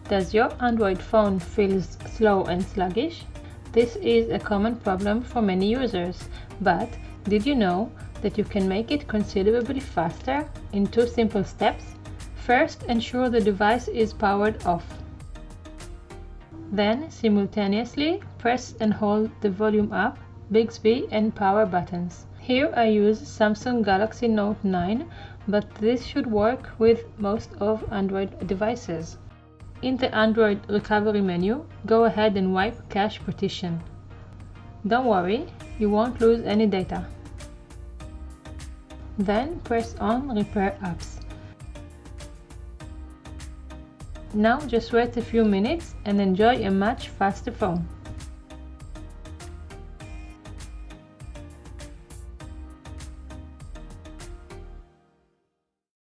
Does your Android phone feel slow and sluggish? This is a common problem for many users, but did you know that you can make it considerably faster in 2 simple steps? First, ensure the device is powered off. Then, simultaneously, press and hold the volume up, Bixby and Power buttons. Here I use Samsung Galaxy Note9, but this should work with most of Android devices. In the Android recovery menu, go ahead and wipe cache partition. Don't worry, you won't lose any data. Then press on Repair Apps. Now just wait a few minutes and enjoy a much faster phone.